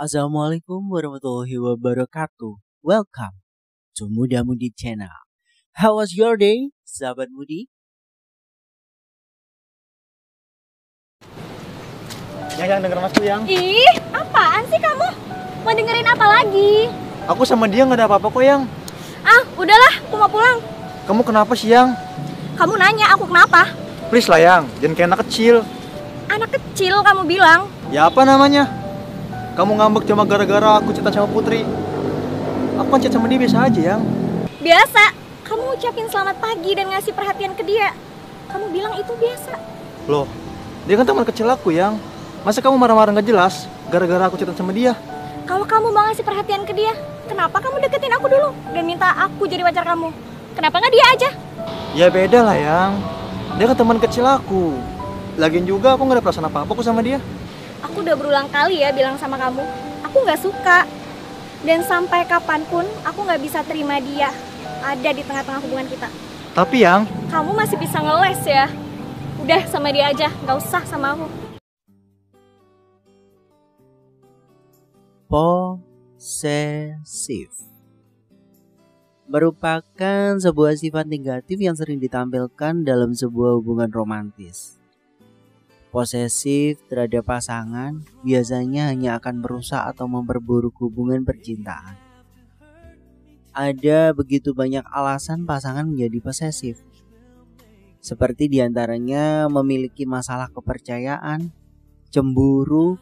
Assalamualaikum warahmatullahi wabarakatuh. Welcome to Muda Mudi Channel. How was your day, sahabat Mudi? Yang denger Mas tuh yang. Ih, apaan sih kamu? Mau dengerin apa lagi? Aku sama dia nggak ada apa-apa kok yang. Ah, udahlah, aku mau pulang. Kamu kenapa sih yang? Kamu nanya aku kenapa? Please lah yang, jangan kayak anak kecil. Anak kecil kamu bilang. Ya apa namanya? Kamu ngambek cuma gara-gara aku cerita sama Putri. Aku kan chat sama dia biasa aja yang. Biasa, kamu ucapin selamat pagi dan ngasih perhatian ke dia. Kamu bilang itu biasa. Loh, dia kan teman kecil aku yang. Masa kamu marah-marah nggak jelas gara-gara aku cerita sama dia? Kalau kamu mau ngasih perhatian ke dia, kenapa kamu deketin aku dulu dan minta aku jadi pacar kamu? Kenapa nggak dia aja? Ya beda lah yang. Dia kan teman kecil aku. Lagian juga aku nggak ada perasaan apa-apa kok sama dia. Aku udah berulang kali ya bilang sama kamu, aku nggak suka. Dan sampai kapanpun aku nggak bisa terima dia ada di tengah-tengah hubungan kita. Tapi yang, Kamu masih bisa ngeles ya. Udah sama dia aja, nggak usah sama aku. Posesif merupakan sebuah sifat negatif yang sering ditampilkan dalam sebuah hubungan romantis. Posesif terhadap pasangan biasanya hanya akan merusak atau memperburuk hubungan percintaan. Ada begitu banyak alasan pasangan menjadi posesif. Seperti diantaranya memiliki masalah kepercayaan, cemburu,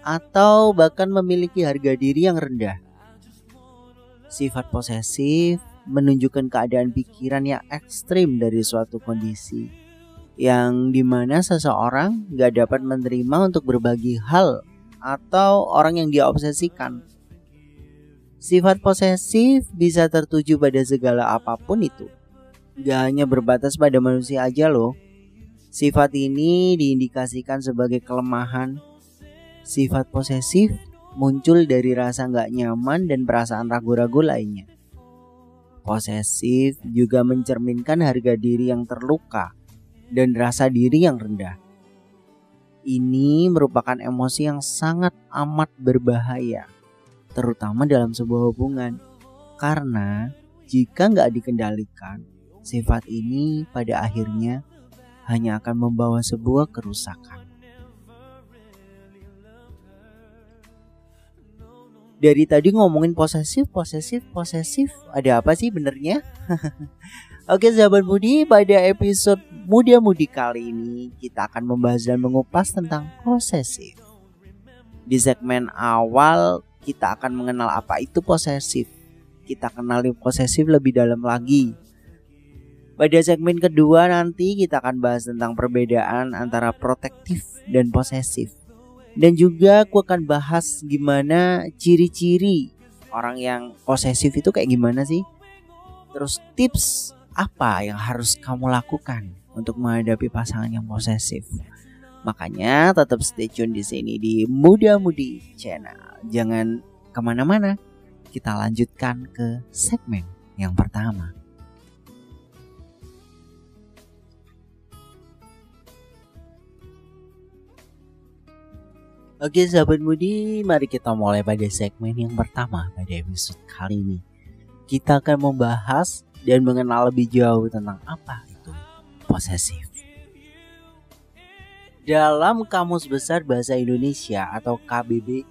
atau bahkan memiliki harga diri yang rendah. Sifat posesif menunjukkan keadaan pikiran yang ekstrim dari suatu kondisi, yang dimana seseorang gak dapat menerima untuk berbagi hal atau orang yang dia obsesikan. Sifat posesif bisa tertuju pada segala apapun itu. Gak hanya berbatas pada manusia aja loh. Sifat ini diindikasikan sebagai kelemahan. Sifat posesif muncul dari rasa gak nyaman dan perasaan ragu-ragu lainnya. Posesif juga mencerminkan harga diri yang terluka dan rasa diri yang rendah. Ini merupakan emosi yang sangat amat berbahaya, terutama dalam sebuah hubungan. Karena jika nggak dikendalikan, sifat ini pada akhirnya hanya akan membawa sebuah kerusakan. Dari tadi ngomongin posesif, ada apa sih benernya? Oke sahabat Mudi, pada episode Muda Mudi kali ini kita akan membahas dan mengupas tentang posesif. Di segmen awal kita akan mengenal apa itu posesif. Kita kenali posesif lebih dalam lagi. Pada segmen kedua nanti kita akan bahas tentang perbedaan antara protektif dan posesif. Dan juga aku akan bahas gimana ciri-ciri orang yang posesif itu kayak gimana sih. Terus tips apa yang harus kamu lakukan untuk menghadapi pasangan yang posesif. Makanya tetap stay tune di sini di Muda Mudi Channel. Jangan kemana-mana. Kita lanjutkan ke segmen yang pertama. Oke sahabat Mudi, mari kita mulai pada segmen yang pertama pada episode kali ini. Kita akan membahas dan mengenal lebih jauh tentang apa itu posesif. Dalam Kamus Besar Bahasa Indonesia atau KBBI,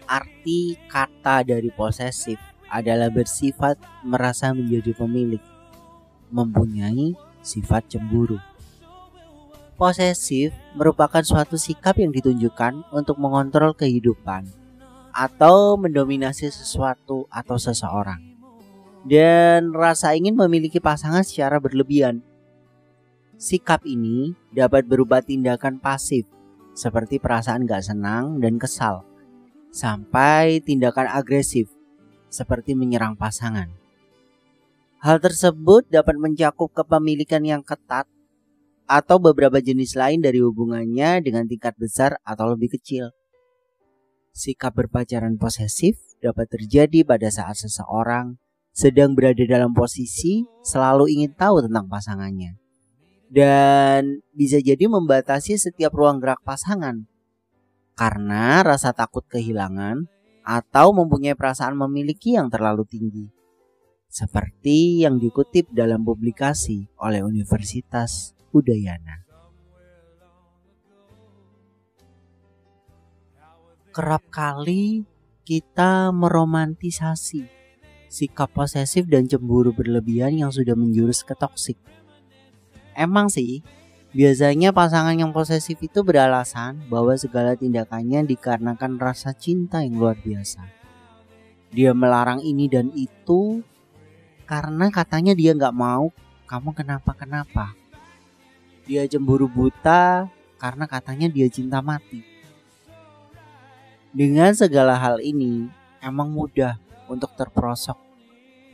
arti kata dari posesif adalah bersifat merasa menjadi pemilik, mempunyai sifat cemburu. Posesif merupakan suatu sikap yang ditunjukkan untuk mengontrol kehidupan atau mendominasi sesuatu atau seseorang. Dan rasa ingin memiliki pasangan secara berlebihan. Sikap ini dapat berupa tindakan pasif seperti perasaan gak senang dan kesal, sampai tindakan agresif seperti menyerang pasangan. Hal tersebut dapat mencakup kepemilikan yang ketat atau beberapa jenis lain dari hubungannya dengan tingkat besar atau lebih kecil. Sikap berpacaran posesif dapat terjadi pada saat seseorang sedang berada dalam posisi selalu ingin tahu tentang pasangannya. Dan bisa jadi membatasi setiap ruang gerak pasangan. karena rasa takut kehilangan atau mempunyai perasaan memiliki yang terlalu tinggi. Seperti yang dikutip dalam publikasi oleh Universitas Udayana. Kerap kali kita meromantisasi sikap posesif dan cemburu berlebihan yang sudah menjurus ke toksik. Emang sih, biasanya pasangan yang posesif itu beralasan bahwa segala tindakannya dikarenakan rasa cinta yang luar biasa. Dia melarang ini dan itu karena katanya dia gak mau kamu kenapa-kenapa. Dia cemburu buta karena katanya dia cinta mati. Dengan segala hal ini, emang mudah untuk terperosok.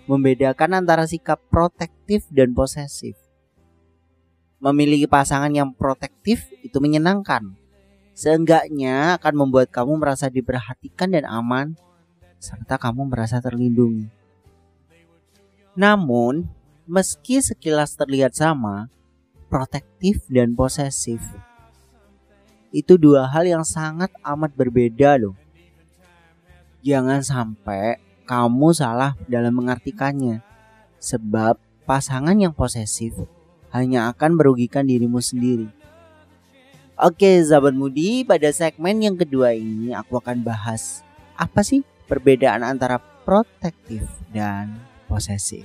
Membedakan antara sikap protektif dan posesif. Memiliki pasangan yang protektif itu menyenangkan. Seenggaknya akan membuat kamu merasa diperhatikan dan aman, serta kamu merasa terlindungi. Namun, meski sekilas terlihat sama, protektif dan posesif itu dua hal yang sangat amat berbeda loh. Jangan sampai kamu salah dalam mengartikannya, sebab pasangan yang posesif hanya akan merugikan dirimu sendiri. Oke sahabat mudi, pada segmen yang kedua ini aku akan bahas apa sih perbedaan antara protektif dan posesif.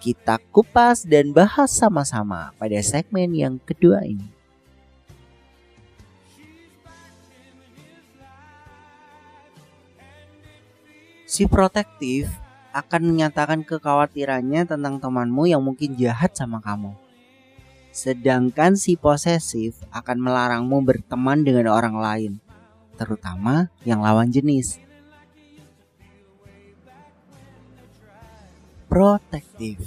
Kita kupas dan bahas sama-sama pada segmen yang kedua ini. Si protektif akan menyatakan kekhawatirannya tentang temanmu yang mungkin jahat sama kamu. Sedangkan si posesif akan melarangmu berteman dengan orang lain, terutama yang lawan jenis. Protektif.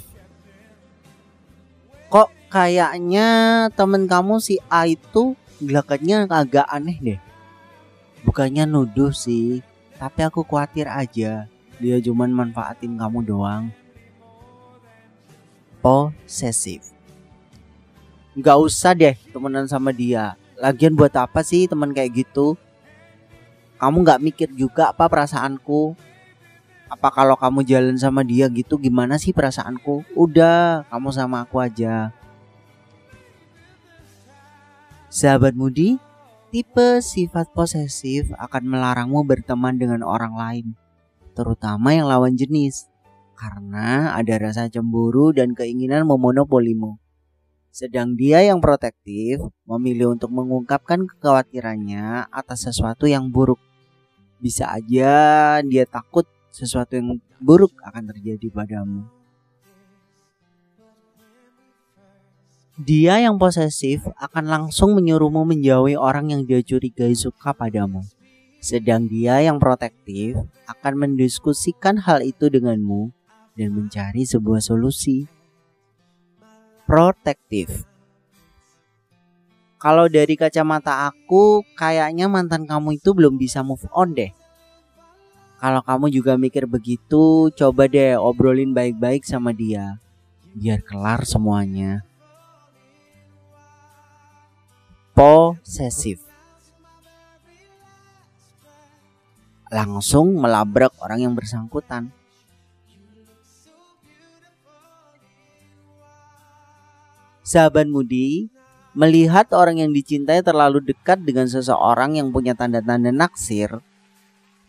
Kok kayaknya temen kamu si A itu gelagatnya agak aneh deh. Bukannya nuduh sih, tapi aku khawatir aja dia cuman manfaatin kamu doang. Posesif. Gak usah deh temenan sama dia. Lagian buat apa sih teman kayak gitu? Kamu gak mikir juga apa perasaanku? Apa kalau kamu jalan sama dia gitu gimana sih perasaanku? Udah, kamu sama aku aja. Sahabat mudi, tipe sifat posesif akan melarangmu berteman dengan orang lain, terutama yang lawan jenis, karena ada rasa cemburu dan keinginan memonopolimu. Sedang dia yang protektif memilih untuk mengungkapkan kekhawatirannya atas sesuatu yang buruk. Bisa aja dia takut sesuatu yang buruk akan terjadi padamu. Dia yang posesif akan langsung menyuruhmu menjauhi orang yang dia curigai suka padamu. Sedang dia yang protektif akan mendiskusikan hal itu denganmu dan mencari sebuah solusi. Protektif. Kalau dari kacamata aku, kayaknya mantan kamu itu belum bisa move on deh. Kalau kamu juga mikir begitu, coba deh obrolin baik-baik sama dia, biar kelar semuanya. Posesif. Langsung melabrak orang yang bersangkutan. Sahabat mudi, melihat orang yang dicintai terlalu dekat dengan seseorang yang punya tanda-tanda naksir,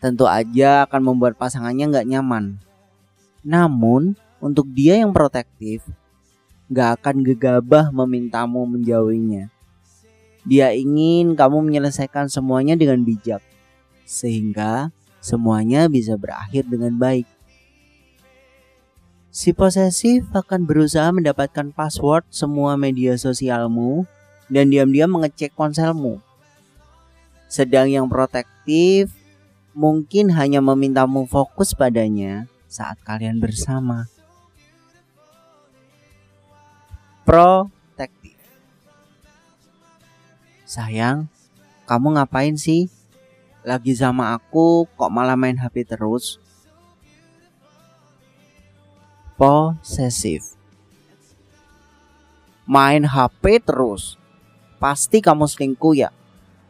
tentu aja akan membuat pasangannya gak nyaman. Namun, untuk dia yang protektif, gak akan gegabah memintamu menjauhinya. Dia ingin kamu menyelesaikan semuanya dengan bijak, sehingga semuanya bisa berakhir dengan baik. Si posesif akan berusaha mendapatkan password semua media sosialmu dan diam-diam mengecek ponselmu. Sedang yang protektif mungkin hanya memintamu fokus padanya saat kalian bersama. Protektif. Sayang, kamu ngapain sih? Lagi sama aku kok malah main HP terus? Posesif. Main HP terus? Pasti kamu selingkuh ya?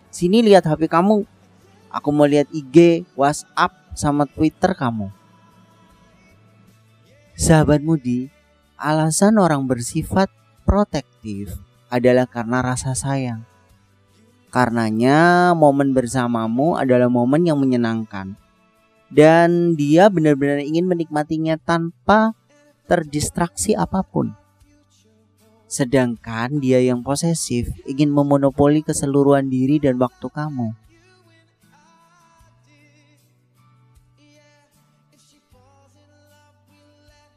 Sini lihat HP kamu. Aku mau lihat IG, WhatsApp, sama Twitter kamu. Sahabat Mudi, alasan orang bersifat protektif adalah karena rasa sayang. Karenanya momen bersamamu adalah momen yang menyenangkan. Dan dia benar-benar ingin menikmatinya tanpa terdistraksi apapun. Sedangkan dia yang posesif ingin memonopoli keseluruhan diri dan waktu kamu.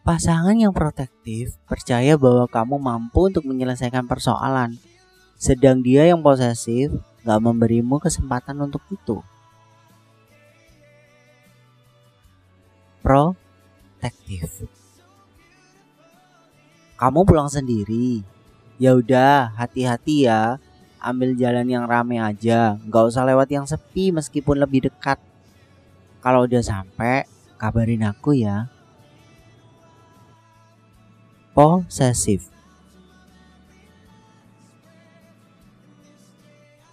Pasangan yang protektif percaya bahwa kamu mampu untuk menyelesaikan persoalan. Sedang dia yang posesif gak memberimu kesempatan untuk itu. Protektif. Kamu pulang sendiri. Ya udah, hati-hati ya. Ambil jalan yang rame aja. Gak usah lewat yang sepi meskipun lebih dekat. Kalau udah sampai, kabarin aku ya. Posesif.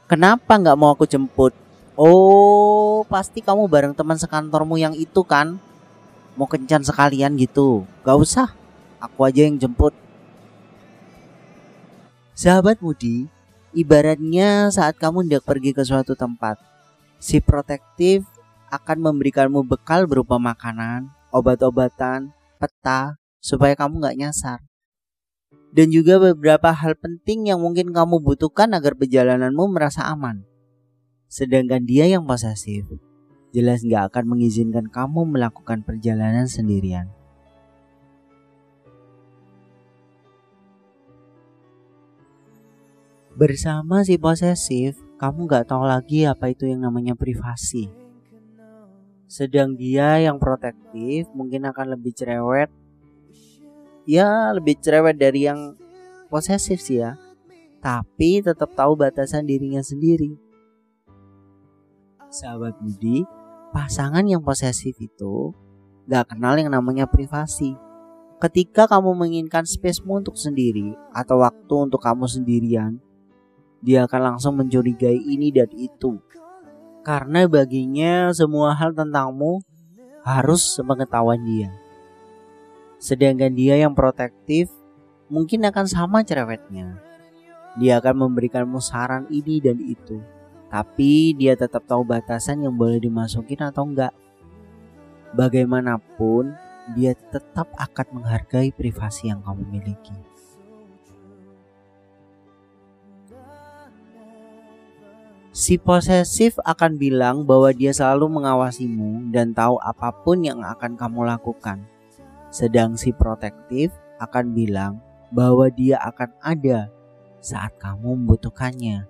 Kenapa gak mau aku jemput? Oh, pasti kamu bareng teman sekantormu yang itu kan? Mau kencan sekalian gitu. Gak usah, aku aja yang jemput. Sahabat Mudi, ibaratnya saat kamu hendak pergi ke suatu tempat, si protektif akan memberikanmu bekal berupa makanan, obat-obatan, peta, supaya kamu gak nyasar. Dan juga beberapa hal penting yang mungkin kamu butuhkan agar perjalananmu merasa aman. Sedangkan dia yang posesif jelas gak akan mengizinkan kamu melakukan perjalanan sendirian. Bersama si posesif, kamu gak tahu lagi apa itu yang namanya privasi. Sedang dia yang protektif mungkin akan lebih cerewet. Ya, lebih cerewet dari yang posesif sih ya. Tapi tetap tahu batasan dirinya sendiri. Sahabat Budi, pasangan yang posesif itu gak kenal yang namanya privasi. Ketika kamu menginginkan spacemu untuk sendiri atau waktu untuk kamu sendirian, dia akan langsung mencurigai ini dan itu. Karena baginya semua hal tentangmu harus sepengetahuan dia. Sedangkan dia yang protektif mungkin akan sama cerewetnya. Dia akan memberikanmu saran ini dan itu. Tapi dia tetap tahu batasan yang boleh dimasukin atau enggak. Bagaimanapun, dia tetap akan menghargai privasi yang kamu miliki. Si posesif akan bilang bahwa dia selalu mengawasimu dan tahu apapun yang akan kamu lakukan. Sedang si protektif akan bilang bahwa dia akan ada saat kamu membutuhkannya.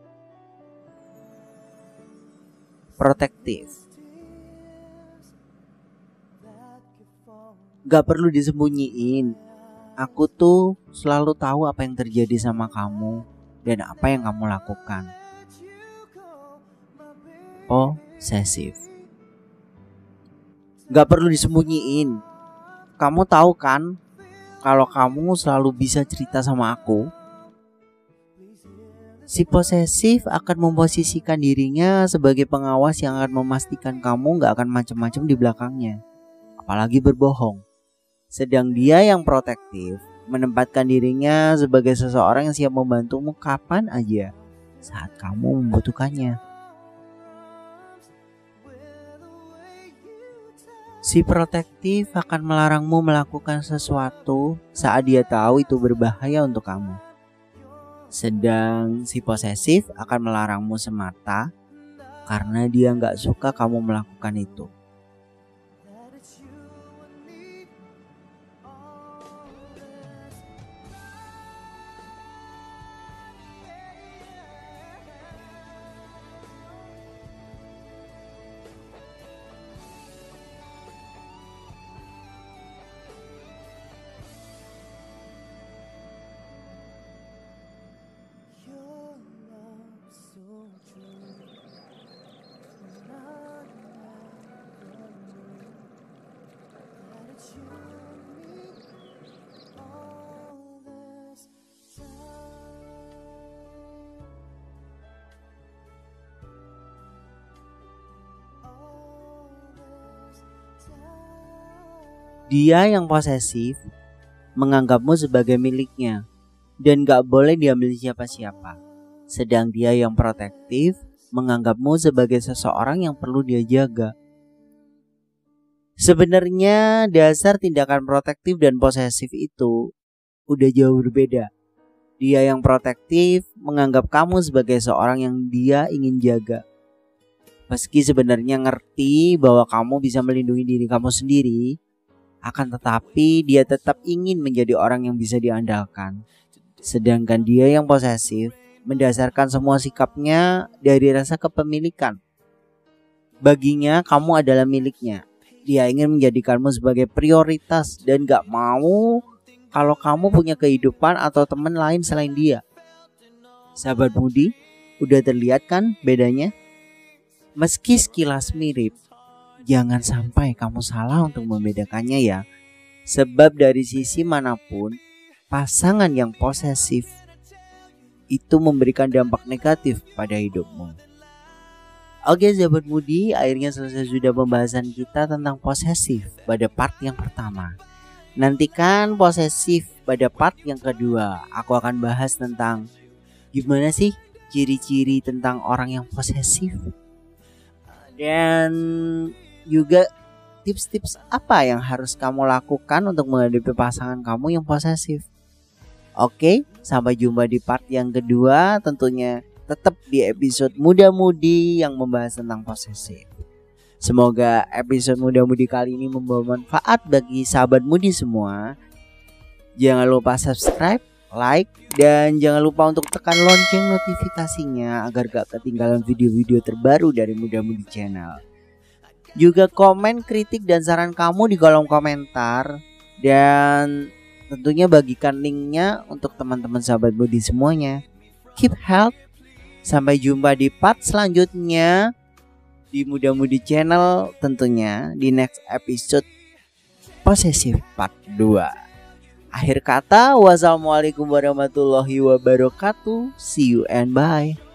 Protektif. Gak perlu disembunyiin. Aku tuh selalu tahu apa yang terjadi sama kamu dan apa yang kamu lakukan. Posesif. Gak perlu disembunyiin. Kamu tahu kan kalau kamu selalu bisa cerita sama aku. Si posesif akan memposisikan dirinya sebagai pengawas yang akan memastikan kamu gak akan macam-macam di belakangnya, apalagi berbohong. Sedang dia yang protektif menempatkan dirinya sebagai seseorang yang siap membantumu kapan aja saat kamu membutuhkannya. Si protektif akan melarangmu melakukan sesuatu saat dia tahu itu berbahaya untuk kamu. Sedang si posesif akan melarangmu semata karena dia gak suka kamu melakukan itu. Dia yang posesif menganggapmu sebagai miliknya dan gak boleh diambil siapa-siapa. Sedang dia yang protektif menganggapmu sebagai seseorang yang perlu dia jaga. Sebenarnya dasar tindakan protektif dan posesif itu udah jauh berbeda. Dia yang protektif menganggap kamu sebagai seorang yang dia ingin jaga. Meski sebenarnya ngerti bahwa kamu bisa melindungi diri kamu sendiri, akan tetapi dia tetap ingin menjadi orang yang bisa diandalkan. Sedangkan dia yang posesif mendasarkan semua sikapnya dari rasa kepemilikan. Baginya kamu adalah miliknya. Dia ingin menjadikanmu sebagai prioritas dan gak mau kalau kamu punya kehidupan atau teman lain selain dia. Sahabat Mudi, udah terlihat kan bedanya? Meski sekilas mirip, jangan sampai kamu salah untuk membedakannya ya. Sebab dari sisi manapun, pasangan yang posesif itu memberikan dampak negatif pada hidupmu. Oke sahabat Mudi, akhirnya selesai sudah pembahasan kita tentang posesif pada part yang pertama. Nantikan posesif pada part yang kedua. Aku akan bahas tentang gimana sih ciri-ciri tentang orang yang posesif, dan juga tips-tips apa yang harus kamu lakukan untuk menghadapi pasangan kamu yang posesif. Oke, sampai jumpa di part yang kedua, tentunya tetap di episode Muda-Mudi yang membahas tentang posesif. Semoga episode Muda-Mudi kali ini membawa manfaat bagi sahabat Mudi semua. Jangan lupa subscribe, like, dan jangan lupa untuk tekan lonceng notifikasinya agar gak ketinggalan video-video terbaru dari Muda-Mudi Channel. Juga komen, kritik, dan saran kamu di kolom komentar. Dan tentunya bagikan linknya untuk teman-teman sahabat Mudi semuanya. Keep health. Sampai jumpa di part selanjutnya di Muda-Mudi Channel, tentunya di next episode Posesif part 2. Akhir kata, wassalamualaikum warahmatullahi wabarakatuh. See you and bye.